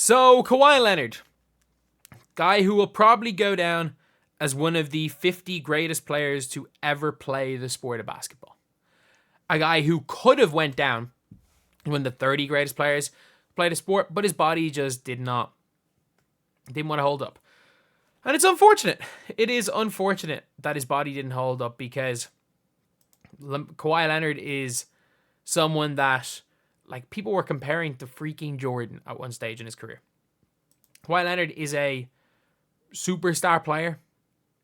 So, Kawhi Leonard, guy who will probably go down as one of the 50 greatest players to ever play the sport of basketball. A guy who could have went down one of the 30 greatest players to play the sport, but his body just didn't want to hold up. And it's unfortunate. It is unfortunate that his body didn't hold up, because Kawhi Leonard is someone that, like, people were comparing to freaking Jordan at one stage in his career. Kawhi Leonard is a superstar player,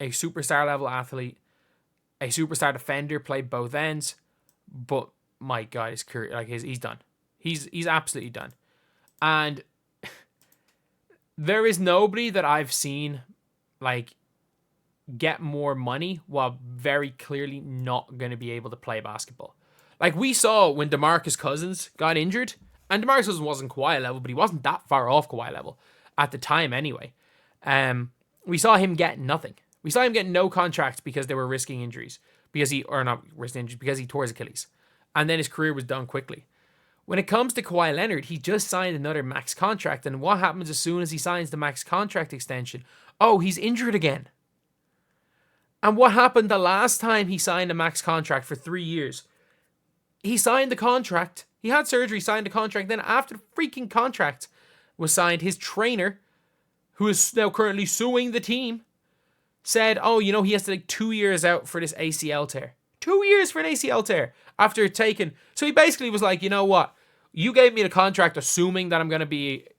a superstar level athlete, a superstar defender, played both ends, but my God, his career, like, he's done. He's absolutely done. And there is nobody that I've seen, like, get more money while very clearly not going to be able to play basketball. Like, we saw when DeMarcus Cousins got injured, and DeMarcus Cousins wasn't Kawhi level, but he wasn't that far off Kawhi level at the time anyway. We saw him get nothing. We saw him get no contracts because they were risking injuries. Because he tore his Achilles. And then his career was done quickly. When it comes to Kawhi Leonard, he just signed another max contract. And what happens as soon as he signs the max contract extension? Oh, he's injured again. And what happened the last time he signed a max contract for 3 years? He signed the contract. He had surgery, signed the contract. Then after the freaking contract was signed, his trainer, who is now currently suing the team, said, oh, you know, he has to take 2 years out for this ACL tear. 2 years for an ACL tear after taking. So he basically was like, you know what? You gave me the contract assuming that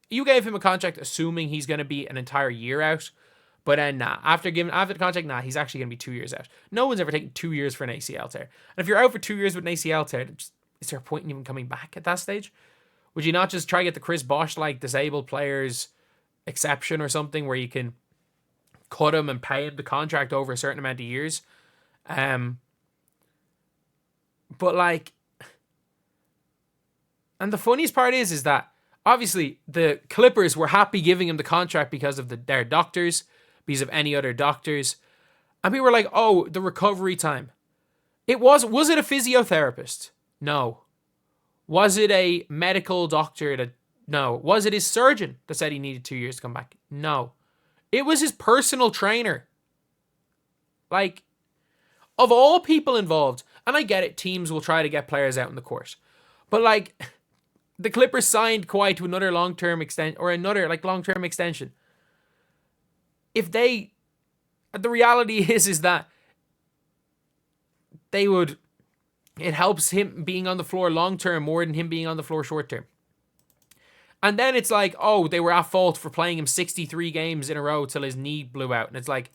you gave him a contract assuming he's going to be an entire year out. But then, nah, after the contract, nah, he's actually going to be 2 years out. No one's ever taken 2 years for an ACL tear. And if you're out for 2 years with an ACL tear, is there a point in even coming back at that stage? Would you not just try to get the Chris Bosh, like, disabled players exception or something where you can cut him and pay him the contract over a certain amount of years? But, like, and the funniest part is that obviously the Clippers were happy giving him the contract because of their doctors, because of any other doctors. And people were like, oh, the recovery time. Was it a physiotherapist? No. Was it a medical doctor? No. Was it his surgeon that said he needed 2 years to come back? No. It was his personal trainer. Like, of all people involved, and I get it, teams will try to get players out in the court. But, like, the Clippers signed Kawhi to another long-term extension. The reality is that it helps him being on the floor long-term more than him being on the floor short-term. And then it's like, oh, they were at fault for playing him 63 games in a row till his knee blew out. And it's like,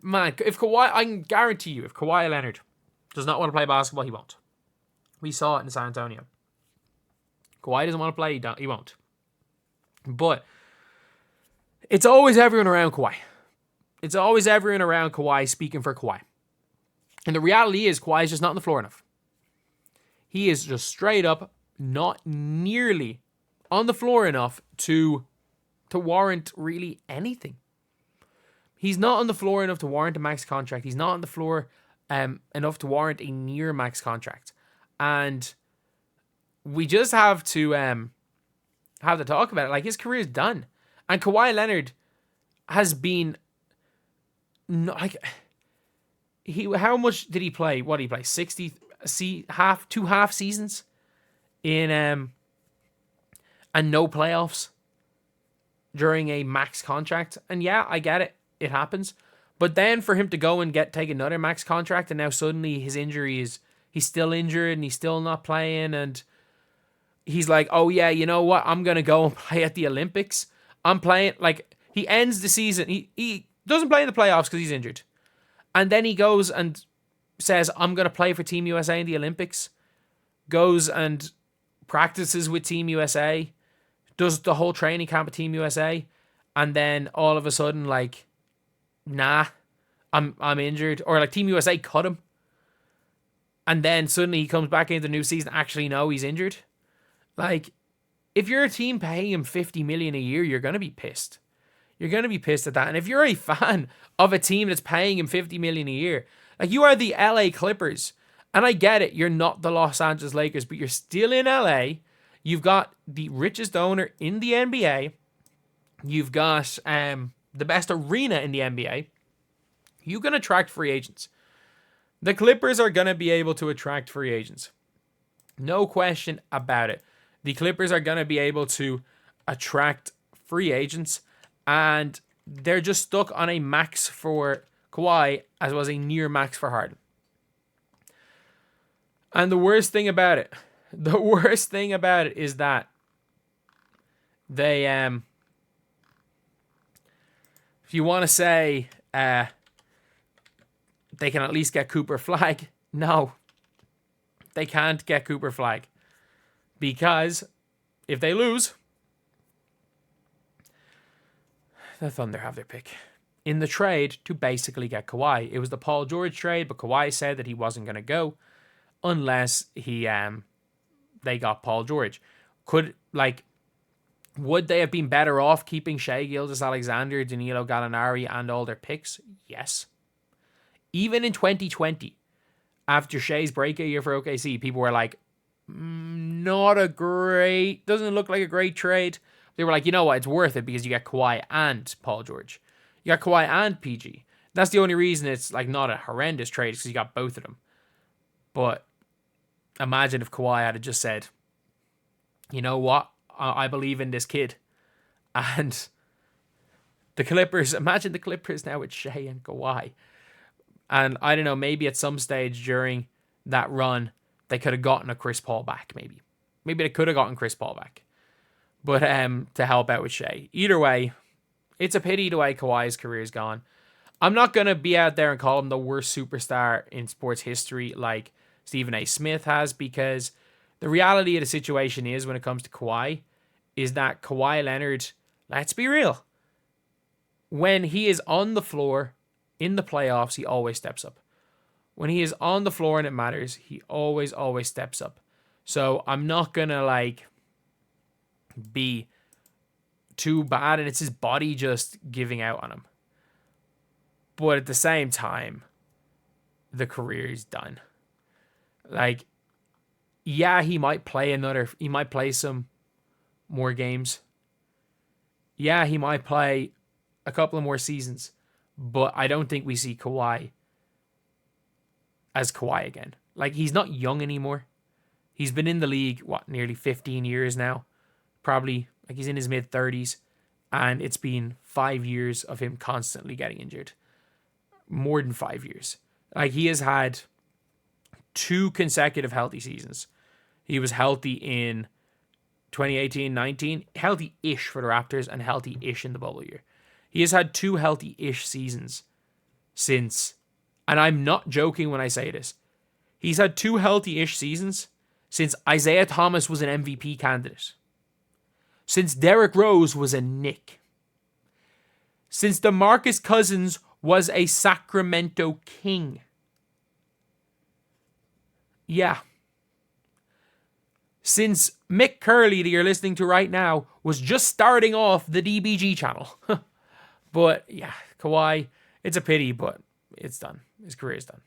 man, I can guarantee you, if Kawhi Leonard does not want to play basketball, he won't. We saw it in San Antonio. Kawhi doesn't want to play, he won't. But it's always everyone around Kawhi. It's always everyone around Kawhi speaking for Kawhi. And the reality is, Kawhi is just not on the floor enough. He is just straight up not nearly on the floor enough to warrant really anything. He's not on the floor enough to warrant a max contract. He's not on the floor enough to warrant a near max contract. And we just have to talk about it. Like, his career is done. And Kawhi Leonard has been, like, how much did he play? What did he play? 2 half seasons in and no playoffs during a max contract. And yeah, I get it. It happens. But then for him to go and take another max contract, and now suddenly his injury is, he's still injured and he's still not playing, and he's like, oh yeah, you know what? I'm going to go and play at the Olympics. I'm playing, like, he ends the season. He doesn't play in the playoffs because he's injured. And then he goes and says, I'm going to play for Team USA in the Olympics. Goes and practices with Team USA. Does the whole training camp with Team USA. And then all of a sudden, like, nah, I'm injured. Or, like, Team USA cut him. And then suddenly he comes back into the new season. Actually, no, he's injured. Like, if you're a team paying him $50 million a year, you're going to be pissed. You're going to be pissed at that. And if you're a fan of a team that's paying him $50 million a year, like, you are the LA Clippers. And I get it, you're not the Los Angeles Lakers, but you're still in LA. You've got the richest owner in the NBA. You've got the best arena in the NBA. You can attract free agents. The Clippers are going to be able to attract free agents. No question about it. The Clippers are going to be able to attract free agents, and they're just stuck on a max for Kawhi as well as a near max for Harden. And the worst thing about it is that they, if you want to say they can at least get Cooper Flag, no, they can't get Cooper Flag, because if they lose, the Thunder have their pick in the trade to basically get Kawhi. It was the Paul George trade, but Kawhi said that he wasn't going to go unless they got Paul George. Would they have been better off keeping Shai Gilgeous-Alexander, Danilo Gallinari, and all their picks? Yes. Even in 2020, after Shai's breakout year for OKC, people were like, doesn't look like a great trade. They were like, you know what, it's worth it because you get Kawhi and Paul George. You got Kawhi and PG. That's the only reason it's like not a horrendous trade, because you got both of them. But imagine if Kawhi had just said, you know what, I believe in this kid. And the Clippers, imagine the Clippers now with Shai and Kawhi. And I don't know, maybe at some stage during that run, they could have gotten a Chris Paul back, maybe. Maybe they could have gotten Chris Paul back. But to help out with Shai. Either way, it's a pity the way Kawhi's career is gone. I'm not going to be out there and call him the worst superstar in sports history like Stephen A. Smith has, because the reality of the situation is, when it comes to Kawhi, is that Kawhi Leonard, let's be real, when he is on the floor in the playoffs, he always steps up. When he is on the floor and it matters, he always steps up. So I'm not going to be too bad, and it's his body just giving out on him. But at the same time, the career is done. Yeah, he might play some more games. Yeah, he might play a couple of more seasons, but I don't think we see Kawhi as Kawhi again. He's not young anymore. He's been in the league, nearly 15 years now. Probably, he's in his mid-30s, and it's been 5 years of him constantly getting injured. More than 5 years. He has had 2 consecutive healthy seasons. He was healthy in 2018-19, healthy-ish for the Raptors, and healthy-ish in the bubble year. He has had 2 healthy-ish seasons since, and I'm not joking when I say this, he's had 2 healthy-ish seasons since Isaiah Thomas was an MVP candidate. Since Derrick Rose was a Knick. Since DeMarcus Cousins was a Sacramento King. Yeah. Since Mick Curley, that you're listening to right now, was just starting off the DBG channel. But yeah, Kawhi, it's a pity, but it's done. His career is done.